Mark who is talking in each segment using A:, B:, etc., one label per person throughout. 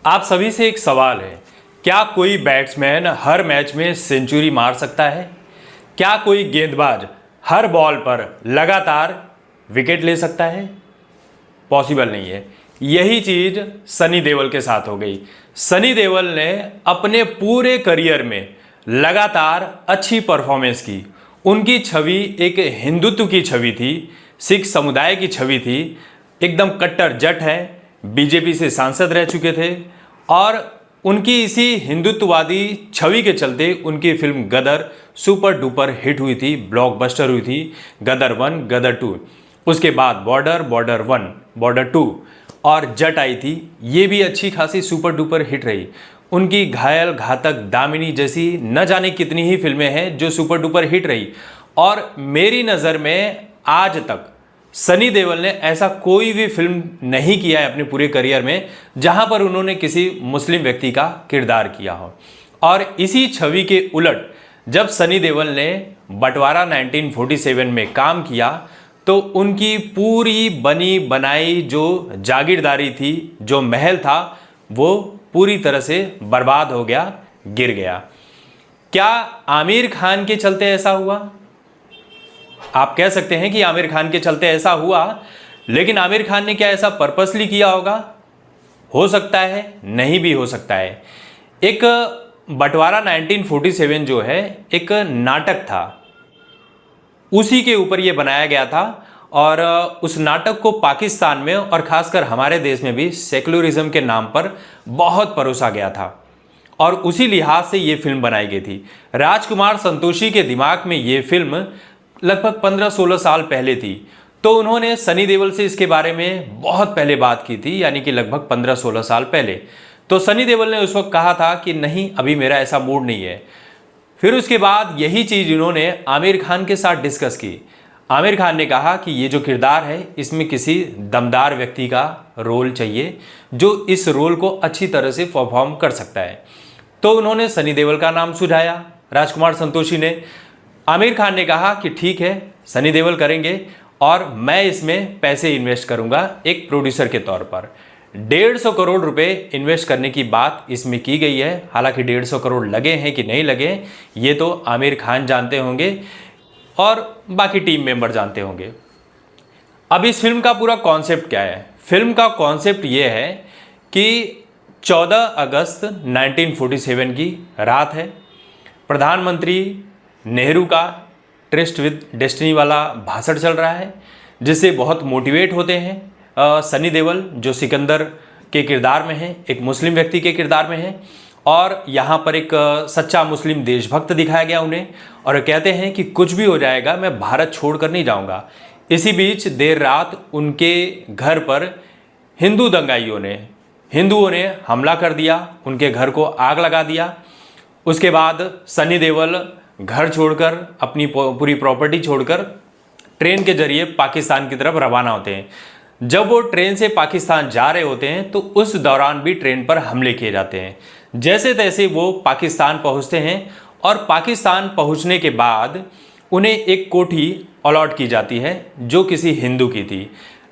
A: आप सभी से एक सवाल है, क्या कोई बैट्समैन हर मैच में सेंचुरी मार सकता है? क्या कोई गेंदबाज हर बॉल पर लगातार विकेट ले सकता है? पॉसिबल नहीं है। यही चीज सनी देओल के साथ हो गई। सनी देओल ने अपने पूरे करियर में लगातार अच्छी परफॉर्मेंस की। उनकी छवि एक हिंदुत्व की छवि थी, सिख समुदाय की छवि थी, एकदम कट्टर जट है, बीजेपी से सांसद रह चुके थे और उनकी इसी हिंदुत्ववादी छवि के चलते उनकी फिल्म गदर सुपर डुपर हिट हुई थी, ब्लॉकबस्टर हुई थी। गदर 1, गदर 2, उसके बाद बॉर्डर, बॉर्डर 1, बॉर्डर 2 और जट आई थी। ये भी अच्छी खासी सुपर डुपर हिट रही। उनकी घायल, घातक, दामिनी जैसी न जाने कितनी ही फिल्में हैं जो सुपर डुपर हिट रही। और मेरी नज़र में आज तक सनी देओल ने ऐसा कोई भी फिल्म नहीं किया है अपने पूरे करियर में जहां पर उन्होंने किसी मुस्लिम व्यक्ति का किरदार किया हो। और इसी छवि के उलट जब सनी देओल ने बंटवारा 1947 में काम किया तो उनकी पूरी बनी बनाई जो जागीरदारी थी, जो महल था, वो पूरी तरह से बर्बाद हो गया, गिर गया। क्या आमिर खान के चलते ऐसा हुआ? आप कह सकते हैं कि आमिर खान के चलते ऐसा हुआ, लेकिन आमिर खान ने क्या ऐसा पर्पसली किया होगा? हो सकता है, नहीं भी हो सकता है। एक बंटवारा 1947 जो है एक नाटक था, उसी के ऊपर ये बनाया गया था और उस नाटक को पाकिस्तान में और खासकर हमारे देश में भी सेकुलरिज्म के नाम पर बहुत परोसा गया था और उसी लिहाज से ये फिल्म बनाई गई थी। राजकुमार संतोषी के दिमाग में ये फिल्म लगभग 15-16 साल पहले थी, तो उन्होंने सनी देओल से इसके बारे में बहुत पहले बात की थी, यानी कि लगभग 15-16 साल पहले। तो सनी देओल ने उस वक्त कहा था कि नहीं, अभी मेरा ऐसा मूड नहीं है। फिर उसके बाद यही चीज़ इन्होंने आमिर खान के साथ डिस्कस की। आमिर खान ने कहा कि ये जो किरदार है इसमें किसी दमदार व्यक्ति का रोल चाहिए जो इस रोल को अच्छी तरह से परफॉर्म कर सकता है। तो उन्होंने सनी देओल का नाम सुझाया, राजकुमार संतोषी ने। आमिर खान ने कहा कि ठीक है, सनी देओल करेंगे और मैं इसमें पैसे इन्वेस्ट करूंगा एक प्रोड्यूसर के तौर पर। 150 करोड़ रुपए इन्वेस्ट करने की बात इसमें की गई है। हालांकि 150 करोड़ लगे हैं कि नहीं लगे ये तो आमिर खान जानते होंगे और बाकी टीम मेंबर जानते होंगे। अब इस फिल्म का पूरा कॉन्सेप्ट क्या है? फिल्म का कॉन्सेप्ट ये है कि 14 अगस्त 1947 की रात है। प्रधानमंत्री नेहरू का ट्रस्ट विद डेस्टिनी वाला भाषण चल रहा है जिससे बहुत मोटिवेट होते हैं सनी देओल, जो सिकंदर के किरदार में है, एक मुस्लिम व्यक्ति के किरदार में है और यहाँ पर एक सच्चा मुस्लिम देशभक्त दिखाया गया उन्हें और कहते हैं कि कुछ भी हो जाएगा मैं भारत छोड़कर नहीं जाऊँगा। इसी बीच देर रात उनके घर पर हिंदुओं ने हमला कर दिया, उनके घर को आग लगा दिया। उसके बाद सनी देओल घर छोड़कर, अपनी पूरी प्रॉपर्टी छोड़कर ट्रेन के जरिए पाकिस्तान की तरफ रवाना होते हैं। जब वो ट्रेन से पाकिस्तान जा रहे होते हैं तो उस दौरान भी ट्रेन पर हमले किए जाते हैं। जैसे तैसे वो पाकिस्तान पहुंचते हैं और पाकिस्तान पहुंचने के बाद उन्हें एक कोठी अलॉट की जाती है जो किसी हिंदू की थी।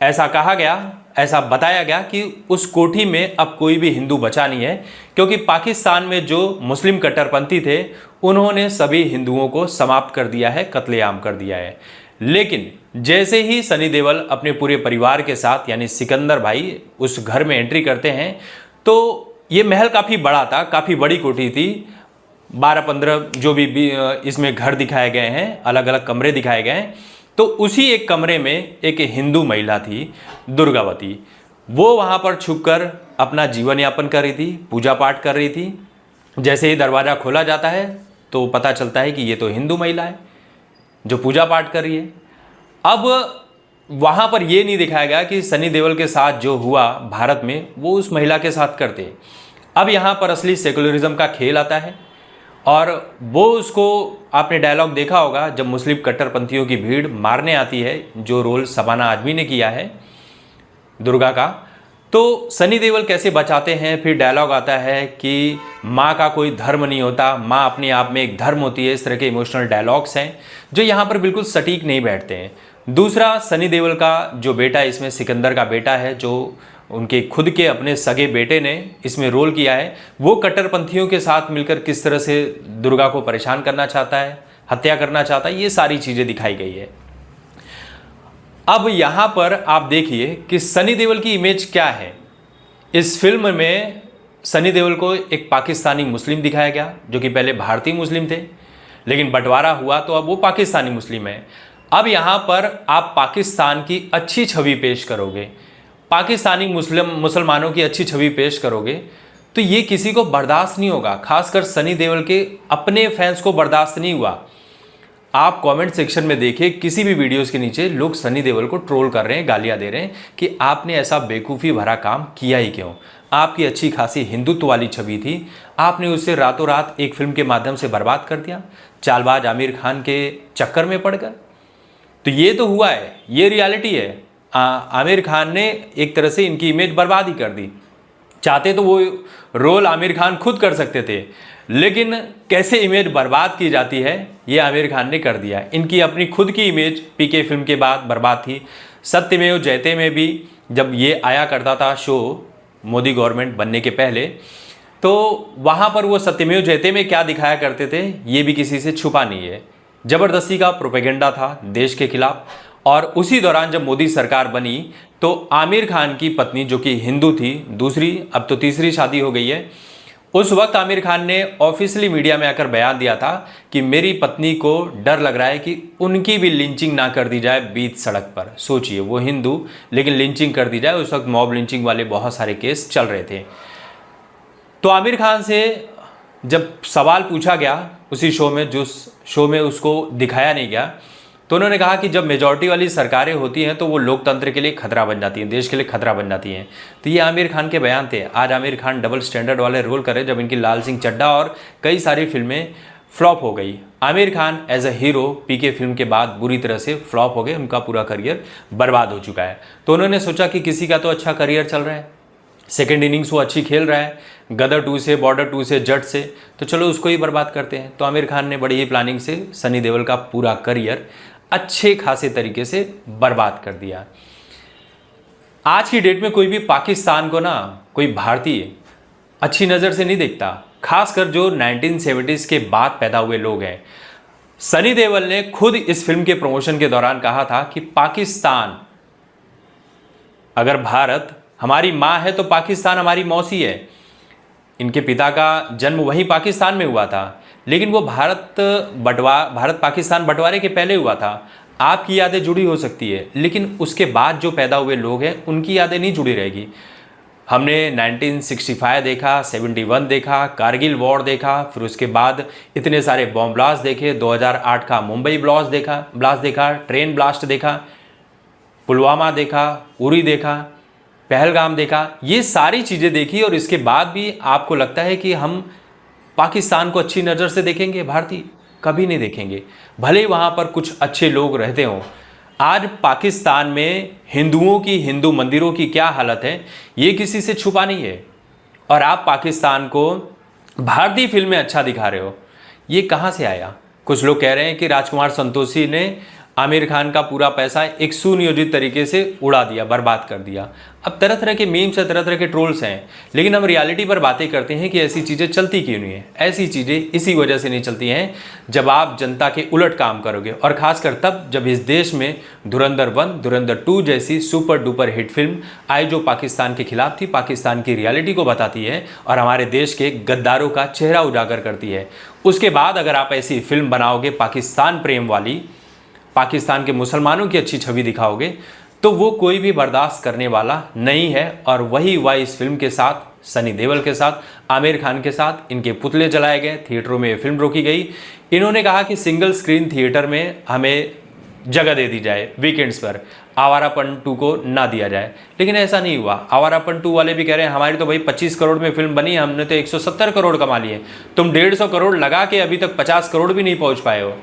A: ऐसा बताया गया कि उस कोठी में अब कोई भी हिंदू बचा नहीं है, क्योंकि पाकिस्तान में जो मुस्लिम कट्टरपंथी थे उन्होंने सभी हिंदुओं को समाप्त कर दिया है, कत्लेआम कर दिया है। लेकिन जैसे ही सनी देओल अपने पूरे परिवार के साथ यानी सिकंदर भाई उस घर में एंट्री करते हैं तो ये महल काफ़ी बड़ा था, काफ़ी बड़ी कोठी थी। 12-15 जो भी इसमें घर दिखाए गए हैं, अलग अलग कमरे दिखाए गए हैं। तो उसी एक कमरे में एक हिंदू महिला थी, दुर्गावती। वो वहाँ पर छुपकर अपना जीवन यापन कर रही थी, पूजा पाठ कर रही थी। जैसे ही दरवाज़ा खोला जाता है तो पता चलता है कि ये तो हिंदू महिला है जो पूजा पाठ कर रही है। अब वहाँ पर ये नहीं दिखाया गया कि सनी देओल के साथ जो हुआ भारत में वो उस महिला के साथ करते। अब यहाँ पर असली सेकुलरिज्म का खेल आता है और वो उसको आपने डायलॉग देखा होगा जब मुस्लिम कट्टरपंथियों की भीड़ मारने आती है, जो रोल शबाना आजमी ने किया है दुर्गा का, तो सनी देओल कैसे बचाते हैं। फिर डायलॉग आता है कि माँ का कोई धर्म नहीं होता, माँ अपने आप में एक धर्म होती है। इस तरह के इमोशनल डायलॉग्स हैं जो यहाँ पर बिल्कुल सटीक नहीं बैठते हैं। दूसरा, सनी देओल का जो बेटा, इसमें सिकंदर का बेटा है जो उनके खुद के अपने सगे बेटे ने इसमें रोल किया है। वो कट्टरपंथियों के साथ मिलकर किस तरह से दुर्गा को परेशान करना चाहता है, हत्या करना चाहता है, ये सारी चीज़ें दिखाई गई है। अब यहाँ पर आप देखिए कि सनी देओल की इमेज क्या है। इस फिल्म में सनी देओल को एक पाकिस्तानी मुस्लिम दिखाया गया, जो कि पहले भारतीय मुस्लिम थे, लेकिन बंटवारा हुआ तो अब वो पाकिस्तानी मुस्लिम है। अब यहाँ पर आप पाकिस्तान की अच्छी छवि पेश करोगे, पाकिस्तानी मुसलमानों की अच्छी छवि पेश करोगे, तो ये किसी को बर्दाश्त नहीं होगा। खासकर सनी देओल के अपने फैंस को बर्दाश्त नहीं हुआ। आप कमेंट सेक्शन में देखिए, किसी भी वीडियोस के नीचे लोग सनी देओल को ट्रोल कर रहे हैं, गालियां दे रहे हैं कि आपने ऐसा बेवकूफ़ी भरा काम किया ही क्यों। आपकी अच्छी खासी हिंदुत्व वाली छवि थी, आपने उसे रातों रात एक फिल्म के माध्यम से बर्बाद कर दिया, चालबाज आमिर खान के चक्कर में पड़कर। तो ये तो हुआ है, ये रियलिटी है। आमिर खान ने एक तरह से इनकी इमेज बर्बाद ही कर दी। चाहते तो वो रोल आमिर खान खुद कर सकते थे, लेकिन कैसे इमेज बर्बाद की जाती है ये आमिर खान ने कर दिया। इनकी अपनी खुद की इमेज पीके फिल्म के बाद बर्बाद थी। सत्यमेव जयते में भी जब ये आया करता था शो, मोदी गवर्नमेंट बनने के पहले, तो वहाँ पर वो सत्यमेव जयते में क्या दिखाया करते थे ये भी किसी से छुपा नहीं है। ज़बरदस्ती का प्रोपेगेंडा था देश के खिलाफ। और उसी दौरान जब मोदी सरकार बनी तो आमिर खान की पत्नी, जो कि हिंदू थी, दूसरी अब तो तीसरी शादी हो गई है, उस वक्त आमिर खान ने ऑफिशियली मीडिया में आकर बयान दिया था कि मेरी पत्नी को डर लग रहा है कि उनकी भी लिंचिंग ना कर दी जाए बीच सड़क पर। सोचिए, वो हिंदू लेकिन लिंचिंग कर दी जाए। उस वक्त मॉब लिंचिंग वाले बहुत सारे केस चल रहे थे। तो आमिर खान से जब सवाल पूछा गया उसी शो में, जिस शो में उसको दिखाया नहीं गया, तो उन्होंने कहा कि जब मेजॉरिटी वाली सरकारें होती हैं तो वो लोकतंत्र के लिए खतरा बन जाती हैं, देश के लिए खतरा बन जाती हैं। तो ये आमिर खान के बयान थे। आज आमिर खान डबल स्टैंडर्ड वाले रोल करे, जब इनकी लाल सिंह चड्ढा और कई सारी फिल्में फ्लॉप हो गई। Aamir Khan as a hero PK film के बाद बुरी तरह से फ्लॉप हो गए, उनका पूरा करियर बर्बाद हो चुका है। तो उन्होंने सोचा कि किसी का तो अच्छा करियर चल रहा है, सेकेंड इनिंग्स वो अच्छी खेल रहा है, गदर 2 से, बॉर्डर 2 से, जट से, तो चलो उसको ही बर्बाद करते हैं। तो आमिर खान ने बड़ी ही प्लानिंग से सनी देओल का पूरा करियर अच्छे खासे तरीके से बर्बाद कर दिया। आज की डेट में कोई भी पाकिस्तान को ना, कोई भारतीय अच्छी नज़र से नहीं देखता, खासकर जो 1970s के बाद पैदा हुए लोग हैं। सनी देओल ने खुद इस फिल्म के प्रमोशन के दौरान कहा था कि पाकिस्तान, अगर भारत हमारी माँ है तो पाकिस्तान हमारी मौसी है। इनके पिता का जन्म वहीं पाकिस्तान में हुआ था, लेकिन वो भारत पाकिस्तान बंटवारे के पहले हुआ था। आपकी यादें जुड़ी हो सकती है, लेकिन उसके बाद जो पैदा हुए लोग हैं उनकी यादें नहीं जुड़ी रहेगी। हमने 1965 देखा, 71 देखा, कारगिल वॉर देखा, फिर उसके बाद इतने सारे बॉम्ब ब्लास्ट देखे, 2008 का मुंबई ब्लास्ट देखा, ट्रेन ब्लास्ट देखा, पुलवामा देखा, उरी देखा, पहलगाम देखा, ये सारी चीज़ें देखी। और इसके बाद भी आपको लगता है कि हम पाकिस्तान को अच्छी नज़र से देखेंगे? भारतीय कभी नहीं देखेंगे, भले ही वहाँ पर कुछ अच्छे लोग रहते हों। आज पाकिस्तान में हिंदुओं की, हिंदू मंदिरों की क्या हालत है ये किसी से छुपा नहीं है। और आप पाकिस्तान को भारतीय फिल्में अच्छा दिखा रहे हो, ये कहाँ से आया? कुछ लोग कह रहे हैं कि राजकुमार संतोषी ने आमिर खान का पूरा पैसा एक सुनियोजित तरीके से उड़ा दिया, बर्बाद कर दिया। अब तरह तरह के मीम्स है, तरह तरह के ट्रोल्स हैं, लेकिन हम रियलिटी पर बातें करते हैं कि ऐसी चीज़ें चलती क्यों नहीं है। ऐसी चीज़ें इसी वजह से नहीं चलती हैं जब आप जनता के उलट काम करोगे, और ख़ासकर तब जब इस देश में धुरंधर 1, धुरंधर 2 जैसी सुपर डुपर हिट फिल्म आई, जो पाकिस्तान के खिलाफ थी, पाकिस्तान की रियलिटी को बताती है और हमारे देश के गद्दारों का चेहरा उजागर करती है। उसके बाद अगर आप ऐसी फिल्म बनाओगे पाकिस्तान प्रेम वाली, पाकिस्तान के मुसलमानों की अच्छी छवि दिखाओगे, तो वो कोई भी बर्दाश्त करने वाला नहीं है। और वही हुआ इस फिल्म के साथ, सनी देओल के साथ, आमिर खान के साथ। इनके पुतले जलाए गए, थिएटरों में फिल्म रोकी गई। इन्होंने कहा कि सिंगल स्क्रीन थिएटर में हमें जगह दे दी जाए, वीकेंड्स पर आवारापन 2 को ना दिया जाए, लेकिन ऐसा नहीं हुआ। आवारापन 2 वाले भी कह रहे हैं हमारी तो भाई 25 करोड़ में फिल्म बनी है, हमने तो 170 करोड़ कमा लिए, तुम 150 करोड़ लगा के अभी तक 50 करोड़ भी नहीं पहुँच पाए हो।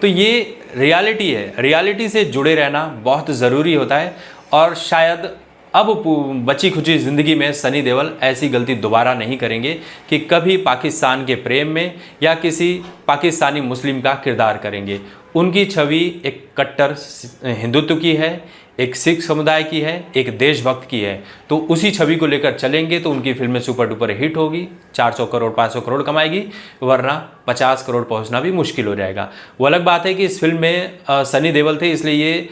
A: तो ये रियलिटी है, रियलिटी से जुड़े रहना बहुत ज़रूरी होता है। और शायद अब बची खुची ज़िंदगी में सनी देओल ऐसी गलती दोबारा नहीं करेंगे कि कभी पाकिस्तान के प्रेम में या किसी पाकिस्तानी मुस्लिम का किरदार करेंगे। उनकी छवि एक कट्टर हिंदुत्व की है, एक सिख समुदाय की है, एक देशभक्त की है। तो उसी छवि को लेकर चलेंगे तो उनकी फिल्में सुपर डुपर हिट होगी, 400 करोड़ 500 करोड़ कमाएगी, वरना 50 करोड़ पहुंचना भी मुश्किल हो जाएगा। वो अलग बात है कि इस फिल्म में सनी देओल थे, इसलिए ये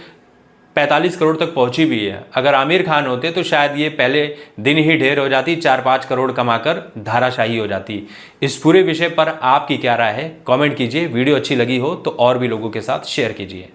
A: 45 करोड़ तक पहुंची भी है। अगर आमिर खान होते तो शायद ये पहले दिन ही ढेर हो जाती, 4-5 करोड़ कमाकर धाराशाही हो जाती। इस पूरे विषय पर आपकी क्या राय है, कमेंट कीजिए। वीडियो अच्छी लगी हो तो और भी लोगों के साथ शेयर कीजिए।